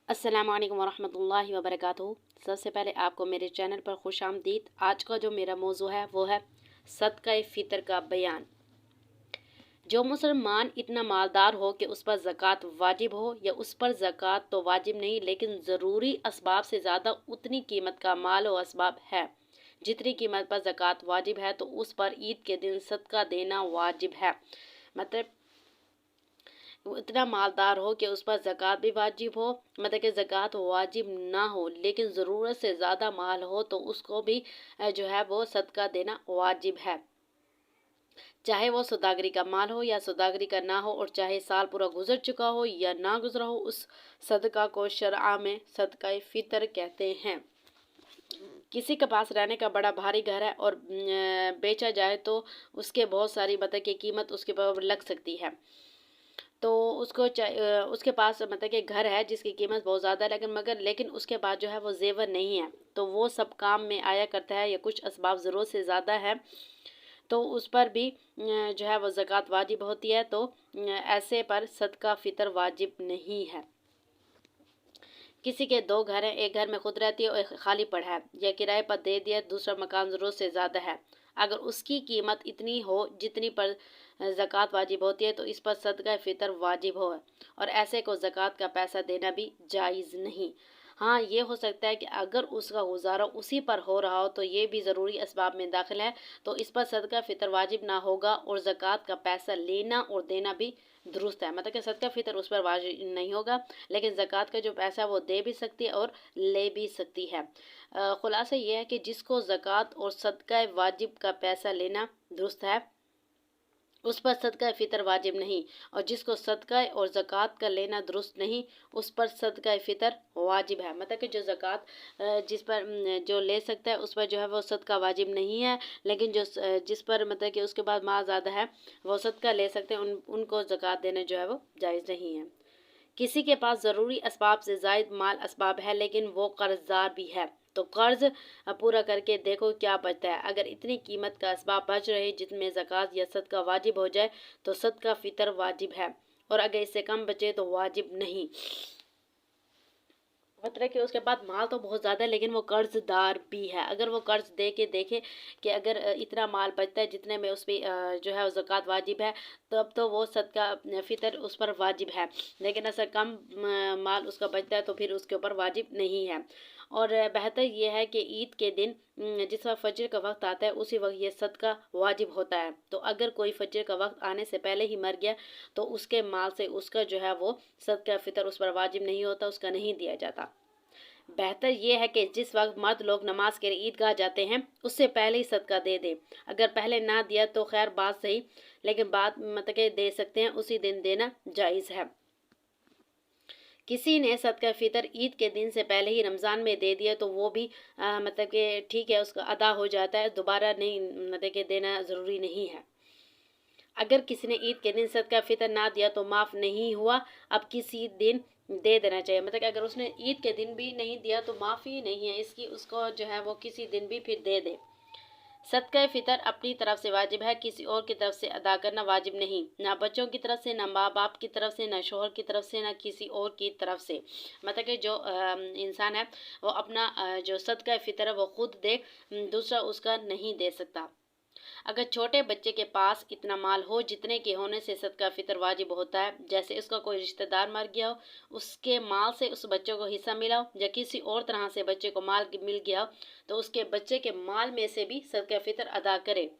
अस्सलाम वालेकुम वरहमतुल्लाहि वबरकातुहू। सबसे पहले आपको मेरे चैनल पर खुश आमदीद। आज का जो मेरा मौजू है वो है सदका फ़ितर का बयान। जो मुसलमान इतना मालदार हो कि उस पर ज़कात वाजिब हो, या उस पर ज़कात तो वाजिब नहीं लेकिन ज़रूरी असबाब से ज़्यादा उतनी कीमत का माल व असबाब है जितनी कीमत पर ज़कात वाजिब है, तो उस पर ईद के दिन सदका देना वाजिब है। मतलब वो इतना मालदार हो कि उस पर ज़कात भी वाजिब हो, मतलब कि ज़कात वाजिब ना हो लेकिन ज़रूरत से ज़्यादा माल हो तो उसको भी जो है वो सदका देना वाजिब है। चाहे वो सौदागरी का माल हो या सौदागरी का ना हो, और चाहे साल पूरा गुजर चुका हो या ना गुजरा हो, उस सदका को शरआ में सदका फ़ितर कहते हैं। किसी के पास रहने का बड़ा भारी घर है और बेचा जाए तो उसके बहुत सारी मतलब की कीमत उसके पर लग सकती है। तो उसके पास मतलब कि घर है जिसकी कीमत बहुत ज़्यादा है, लेकिन उसके पास जो है वो जेवर नहीं है, तो वो सब काम में आया करता है या कुछ असबाब ज़रूरत से ज़्यादा है, तो उस पर भी जो है वो ज़कात वाजिब होती है। तो ऐसे पर सदका फ़ितर वाजिब नहीं है। किसी के दो घर हैं, एक घर में खुद रहती है और एक खाली पड़ा है, या किराए पर दे दिया, दूसरा मकान ज़रूरत से ज़्यादा है। अगर उसकी कीमत इतनी हो जितनी पर ज़कात वाजिब होती है तो इस पर सदका फ़ितर वाजिब हो, और ऐसे को ज़कात का पैसा देना भी जायज़ नहीं। हाँ, ये हो सकता है कि अगर उसका गुजारा उसी पर हो रहा हो तो ये भी ज़रूरी असबाब में दाखिल है, तो इस पर सदका फ़ितर वाजिब ना होगा और ज़कात का पैसा लेना और देना भी दुरुस्त है। मतलब कि सदका फ़ितर उस पर वाजिब नहीं होगा, लेकिन ज़कात का जो पैसा वो दे भी सकती है और ले भी सकती है। ख़ुलासा ये है कि जिसको ज़कात और सदका वाजिब का पैसा लेना दुरुस्त है, उस पर सदका फ़ितर वाजिब नहीं, और जिसको सदका और ज़कात का लेना दुरुस्त नहीं, उस पर सदका फ़ितर वाजिब है। मतलब कि जो ज़कात जिस पर जो ले सकता है उस पर जो है वो सदका वाजिब नहीं है, लेकिन जिस पर मतलब कि उसके बाद माल ज़्यादा है वो सदका ले सकते हैं, उनको ज़कात देना जो है वो जायज़ नहीं है। किसी के पास ज़रूरी असबाब से ज़ायद माल असबाब है लेकिन वो कर्ज़दार भी है, तो कर्ज़ पूरा करके देखो क्या बचता है। अगर इतनी कीमत का असबाब बच रहे जिनमें ज़कात या सदका वाजिब हो जाए तो सदका फ़ितर वाजिब है, और अगर इससे कम बचे तो वाजिब नहीं। मतलब कि उसके बाद माल तो बहुत ज़्यादा है लेकिन वो कर्ज़दार भी है। अगर वो कर्ज़ दे के देखे कि अगर इतना माल बचता है जितने में उस पर जो है ज़कात वाजिब है, तब तो वो सदका फ़ितर उस पर वाजिब है, लेकिन ऐसा कम माल उसका बचता है तो फिर उसके ऊपर वाजिब नहीं है। और बेहतर ये है कि ईद के दिन जिस वक्त फजर का वक्त आता है उसी वक्त ये सदका वाजिब होता है। तो अगर कोई फजर का वक्त आने से पहले ही मर गया तो उसके माल से उसका जो है वो सदका फ़ितर उस पर वाजिब नहीं होता, उसका नहीं दिया जाता। बेहतर ये है कि जिस वक्त मर्द लोग नमाज के लिए ईदगाह जाते हैं उससे पहले ही सदका दे दें। अगर पहले ना दिया तो खैर बात सही, लेकिन बाद मतलब कि दे सकते हैं, उसी दिन देना जायज़ है। किसी ने सदका फ़ितर ईद के दिन से पहले ही रमज़ान में दे दिया तो वो भी मतलब कि ठीक है, उसका अदा हो जाता है, दोबारा नहीं मतलब कि देना ज़रूरी नहीं है। अगर किसी ने ईद के दिन सदका फ़ितर ना दिया तो माफ़ नहीं हुआ, अब किसी दिन दे देना चाहिए। मतलब कि अगर उसने ईद के दिन भी नहीं दिया तो माफ़ी नहीं है इसकी, उसको जो है वो किसी दिन भी फिर दे दे। सदका फ़ितर अपनी तरफ से वाजिब है, किसी और की तरफ से अदा करना वाजिब नहीं, ना बच्चों की तरफ से, ना माँ बाप की तरफ से, ना शोहर की तरफ से, ना किसी और की तरफ से। मतलब कि जो इंसान है वो अपना जो सदका फ़ितर है वो खुद दे, दूसरा उसका नहीं दे सकता। अगर छोटे बच्चे के पास इतना माल हो जितने के होने से सदका फ़ितर वाजिब होता है, जैसे उसका कोई रिश्तेदार मर गया हो, उसके माल से उस बच्चे को हिस्सा मिला हो, या किसी और तरह से बच्चे को माल मिल गया हो, तो उसके बच्चे के माल में से भी सदका फ़ितर अदा करे।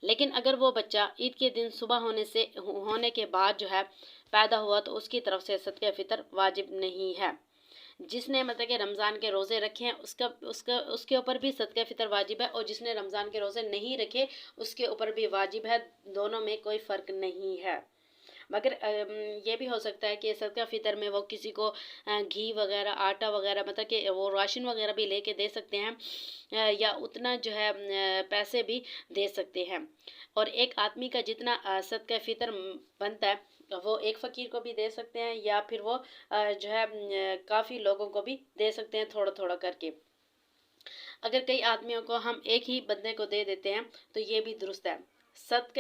लेकिन अगर वो बच्चा ईद के दिन सुबह होने के बाद जो है पैदा हुआ तो उसकी तरफ से सदका फ़ितर वाजिब नहीं है। जिसने मतलब कि रमज़ान के रोज़े रखे हैं उसका उसका उसके ऊपर भी सदका फ़ितर वाजिब है, और जिसने रमज़ान के रोज़े नहीं रखे उसके ऊपर भी वाजिब है, दोनों में कोई फ़र्क नहीं है। मगर ये भी हो सकता है कि सदका फ़ितर में वो किसी को घी वगैरह, आटा वगैरह, मतलब कि वो राशन वगैरह भी लेके दे सकते हैं, या उतना जो है पैसे भी दे सकते हैं। और एक आदमी का जितना सदका फ़ितर बनता है वो एक फ़कीर को भी दे सकते हैं, या फिर वो जो है काफ़ी लोगों को भी दे सकते हैं, थोड़ा थोड़ा करके। अगर कई आदमियों को हम एक ही बंदे को दे देते हैं तो ये भी दुरुस्त है। सदका